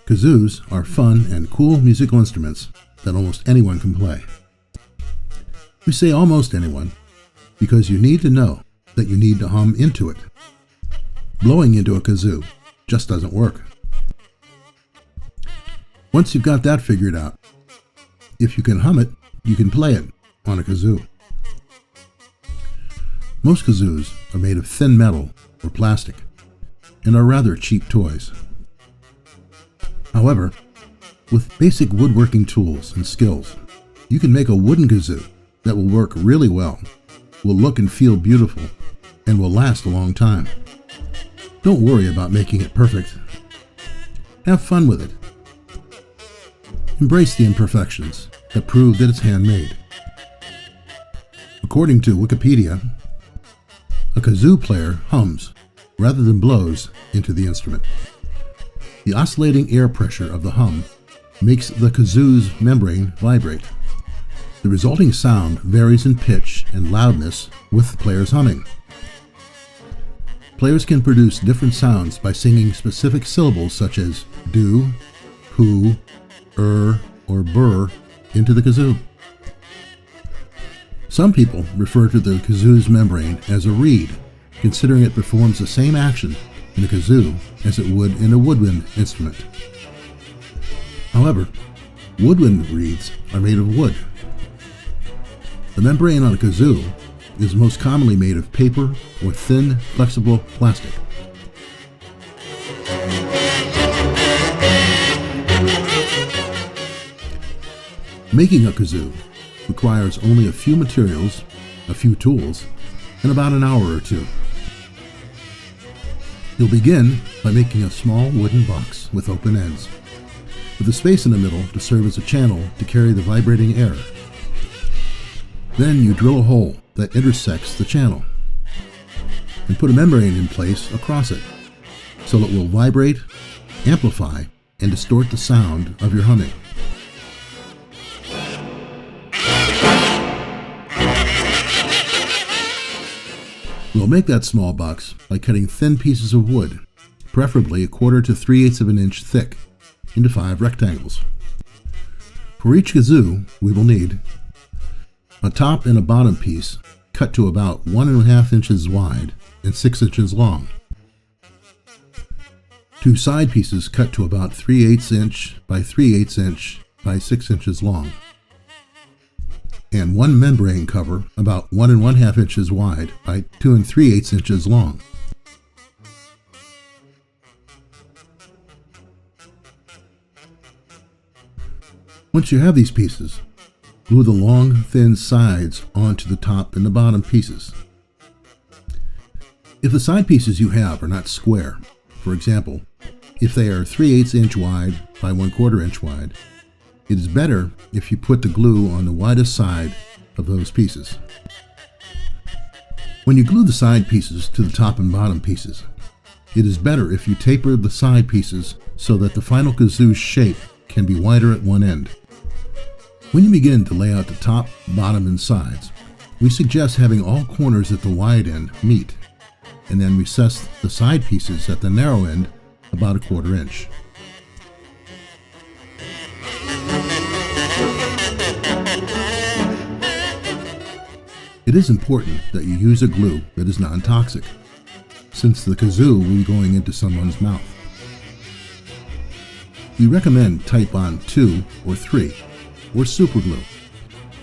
Kazoos are fun and cool musical instruments that almost anyone can play. We say almost anyone because you need to know that you need to hum into it. Blowing into a kazoo just doesn't work. Once you've got that figured out, if you can hum it, you can play it on a kazoo. Most kazoos are made of thin metal or plastic and are rather cheap toys. However, with basic woodworking tools and skills, you can make a wooden kazoo that will work really well, will look and feel beautiful, and will last a long time. Don't worry about making it perfect. Have fun with it. Embrace the imperfections that prove that it's handmade. According to Wikipedia, a kazoo player hums rather than blows into the instrument. The oscillating air pressure of the hum makes the kazoo's membrane vibrate. The resulting sound varies in pitch and loudness with the player's humming. Players can produce different sounds by singing specific syllables such as do, who, or burr into the kazoo. Some people refer to the kazoo's membrane as a reed, considering it performs the same action in a kazoo as it would in a woodwind instrument. However, woodwind reeds are made of wood. The membrane on a kazoo is most commonly made of paper or thin, flexible plastic. Making a kazoo requires only a few materials, a few tools, and about an hour or two. You'll begin by making a small wooden box with open ends, with a space in the middle to serve as a channel to carry the vibrating air. Then you drill a hole that intersects the channel and put a membrane in place across it so it will vibrate, amplify, and distort the sound of your humming. We'll make that small box by cutting thin pieces of wood, preferably 1/4 to 3/8 of an inch thick, into 5 rectangles. For each kazoo, we will need a top and a bottom piece cut to about 1.5 inches wide and 6 inches long. 2 side pieces cut to about 3/8 inch by 3/8 inch by 6 inches long. And 1 membrane cover about 1.5 inches wide by 2 3/8 inches long. Once you have these pieces, glue the long, thin sides onto the top and the bottom pieces. If the side pieces you have are not square, for example, if they are 3/8 inch wide by 1/4 inch wide, it is better if you put the glue on the widest side of those pieces. When you glue the side pieces to the top and bottom pieces, it is better if you taper the side pieces so that the final kazoo's shape can be wider at one end. When you begin to lay out the top, bottom, and sides, we suggest having all corners at the wide end meet, and then recess the side pieces at the narrow end about 1/4 inch. It is important that you use a glue that is non-toxic, since the kazoo will be going into someone's mouth. We recommend Type Bond 2 or 3, or super glue,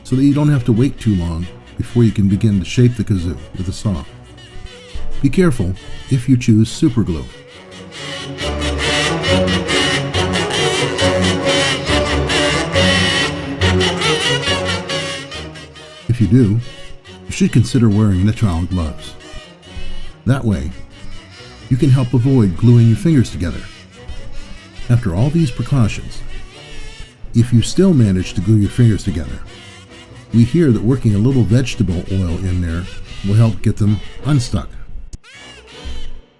so that you don't have to wait too long before you can begin to shape the kazoo with a saw. Be careful if you choose super glue. If you do, you should consider wearing nitrile gloves. That way, you can help avoid gluing your fingers together. After all these precautions, if you still manage to glue your fingers together, we hear that working a little vegetable oil in there will help get them unstuck.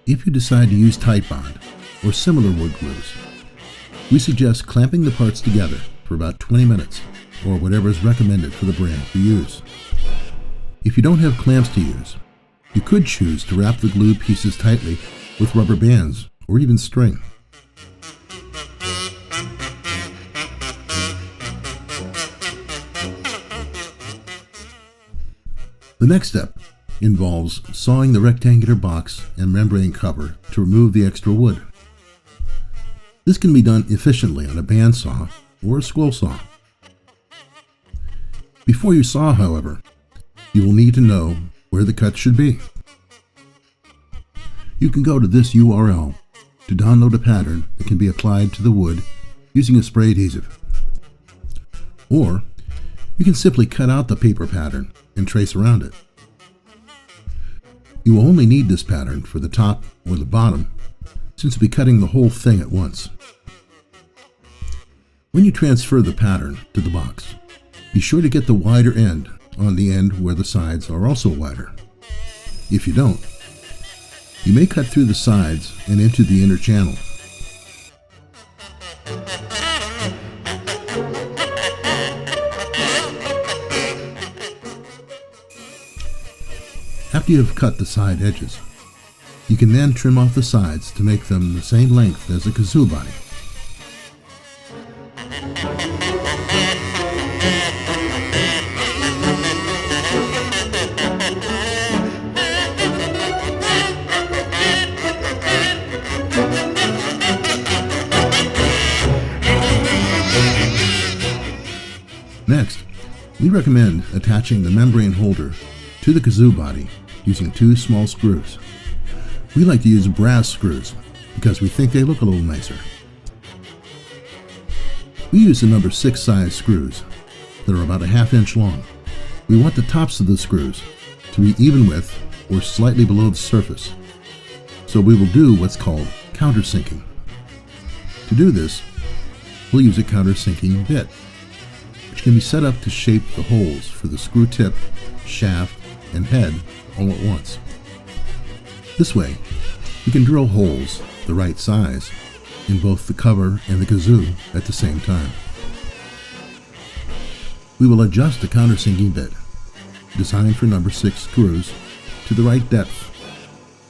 If you decide to use Type Bond or similar wood glues, we suggest clamping the parts together for about 20 minutes, or whatever is recommended for the brand you use. If you don't have clamps to use, you could choose to wrap the glue pieces tightly with rubber bands or even string. The next step involves sawing the rectangular box and membrane cover to remove the extra wood. This can be done efficiently on a bandsaw or a scroll saw. Before you saw, however, you will need to know where the cut should be. You can go to this URL to download a pattern that can be applied to the wood using a spray adhesive. Or you can simply cut out the paper pattern and trace around it. You will only need this pattern for the top or the bottom, since you'll be cutting the whole thing at once. When you transfer the pattern to the box, be sure to get the wider end on the end where the sides are also wider. If you don't, you may cut through the sides and into the inner channel. After you have cut the side edges, you can then trim off the sides to make them the same length as the kazoo body. Next, we recommend attaching the membrane holder to the kazoo body using 2 small screws. We like to use brass screws because we think they look a little nicer. We use the number 6 size screws that are about a ½ inch long. We want the tops of the screws to be even with or slightly below the surface, so we will do what's called countersinking. To do this, we'll use a countersinking bit, which can be set up to shape the holes for the screw tip, shaft, and head all at once. This way, you can drill holes the right size in both the cover and the kazoo at the same time. We will adjust the countersinking bit, designed for number 6 screws, to the right depth,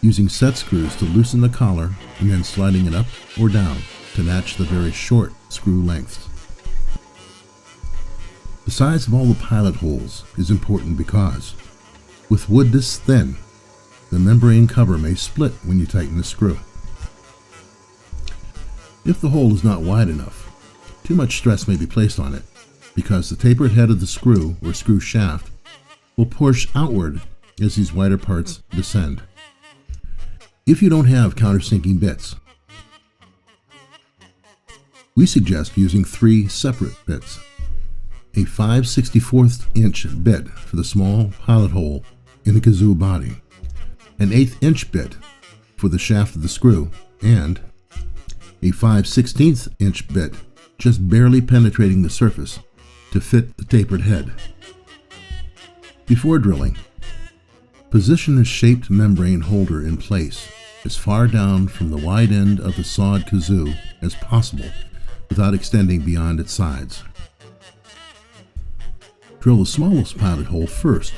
using set screws to loosen the collar and then sliding it up or down to match the very short screw lengths. The size of all the pilot holes is important because, with wood this thin, the membrane cover may split when you tighten the screw. If the hole is not wide enough, too much stress may be placed on it because the tapered head of the screw or screw shaft will push outward as these wider parts descend. If you don't have countersinking bits, we suggest using 3 separate bits. A 5/64 inch bit for the small pilot hole in the kazoo body, an 1/8 inch bit for the shaft of the screw, and a 5/16 inch bit just barely penetrating the surface to fit the tapered head. Before drilling, position the shaped membrane holder in place as far down from the wide end of the sawed kazoo as possible without extending beyond its sides. Drill the smallest pilot hole first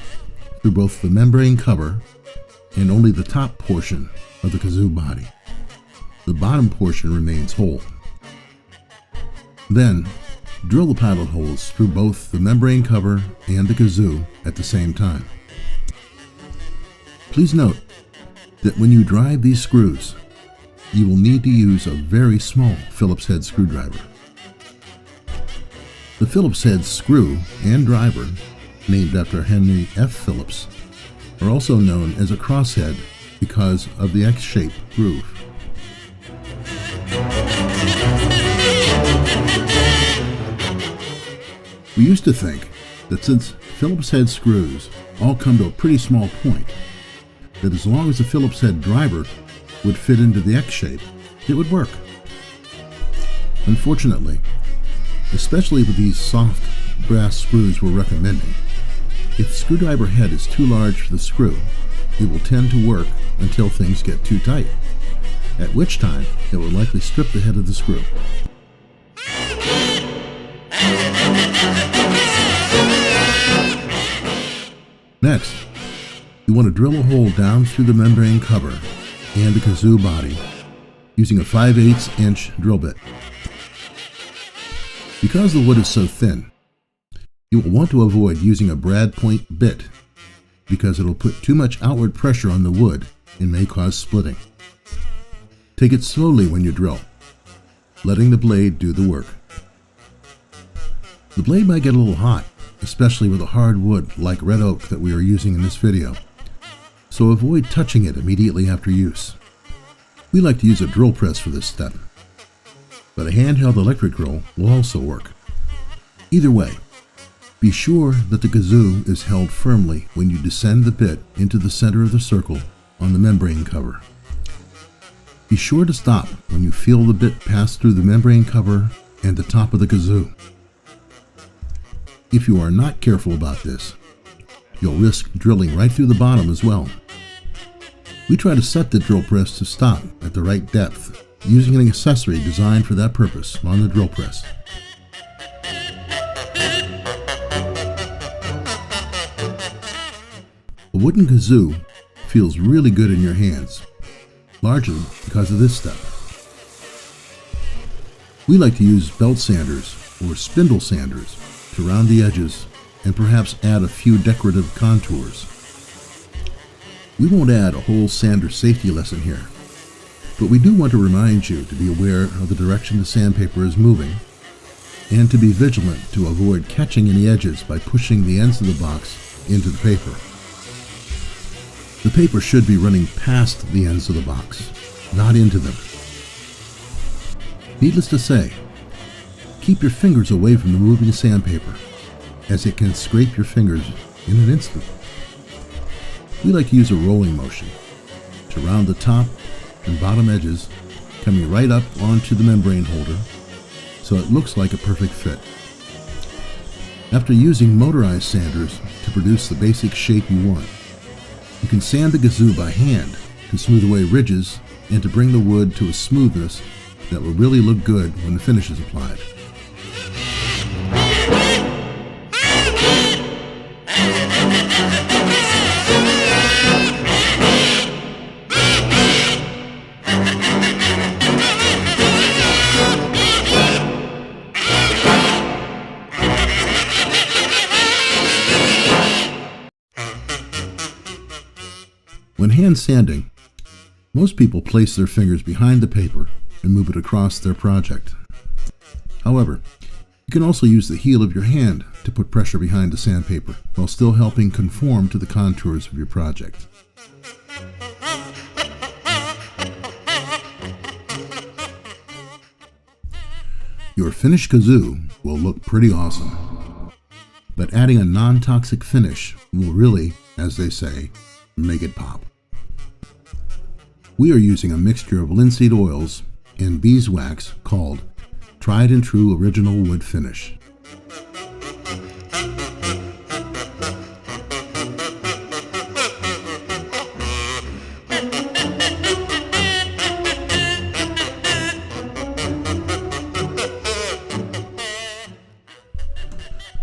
through both the membrane cover and only the top portion of the kazoo body. The bottom portion remains whole. Then, drill the pilot holes through both the membrane cover and the kazoo at the same time. Please note that when you drive these screws, you will need to use a very small Phillips head screwdriver. The Phillips head screw and driver, named after Henry F. Phillips, are also known as a crosshead because of the X-shaped groove. We used to think that since Phillips head screws all come to a pretty small point, that as long as the Phillips head driver would fit into the X shape, it would work. Unfortunately, especially with these soft brass screws we're recommending, if the screwdriver head is too large for the screw, it will tend to work until things get too tight, at which time it will likely strip the head of the screw. Next, you want to drill a hole down through the membrane cover and the kazoo body using a 5/8 inch drill bit. Because the wood is so thin, you will want to avoid using a brad point bit because it'll put too much outward pressure on the wood and may cause splitting. Take it slowly when you drill, letting the blade do the work. The blade might get a little hot, especially with a hard wood like red oak that we are using in this video, so avoid touching it immediately after use. We like to use a drill press for this step, but a handheld electric drill will also work. Either way, be sure that the kazoo is held firmly when you descend the bit into the center of the circle on the membrane cover. Be sure to stop when you feel the bit pass through the membrane cover and the top of the kazoo. If you are not careful about this, you'll risk drilling right through the bottom as well. We try to set the drill press to stop at the right depth, using an accessory designed for that purpose on the drill press. A wooden kazoo feels really good in your hands, largely because of this step. We like to use belt sanders or spindle sanders to round the edges and perhaps add a few decorative contours. We won't add a whole sander safety lesson here, but we do want to remind you to be aware of the direction the sandpaper is moving and to be vigilant to avoid catching any edges by pushing the ends of the box into the paper. The paper should be running past the ends of the box, not into them. Needless to say, keep your fingers away from the moving sandpaper, as it can scrape your fingers in an instant. We like to use a rolling motion to round the top and bottom edges, coming right up onto the membrane holder so it looks like a perfect fit. After using motorized sanders to produce the basic shape you want, you can sand the kazoo by hand to smooth away ridges and to bring the wood to a smoothness that will really look good when the finish is applied. When hand sanding, most people place their fingers behind the paper and move it across their project. However, you can also use the heel of your hand to put pressure behind the sandpaper while still helping conform to the contours of your project. Your finished kazoo will look pretty awesome, but adding a non-toxic finish will really, as they say, make it pop. We are using a mixture of linseed oils and beeswax called Tried and True Original Wood Finish.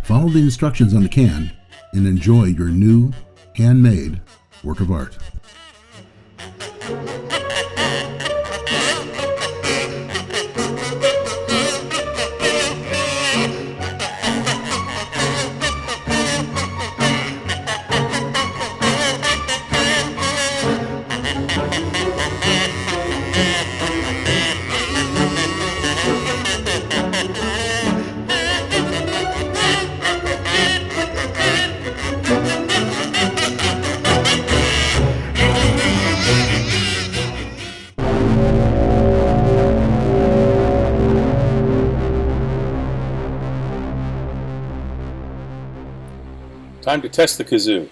Follow the instructions on the can and enjoy your new, handmade work of art. Time to test the kazoo.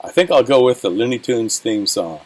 I think I'll go with the Looney Tunes theme song.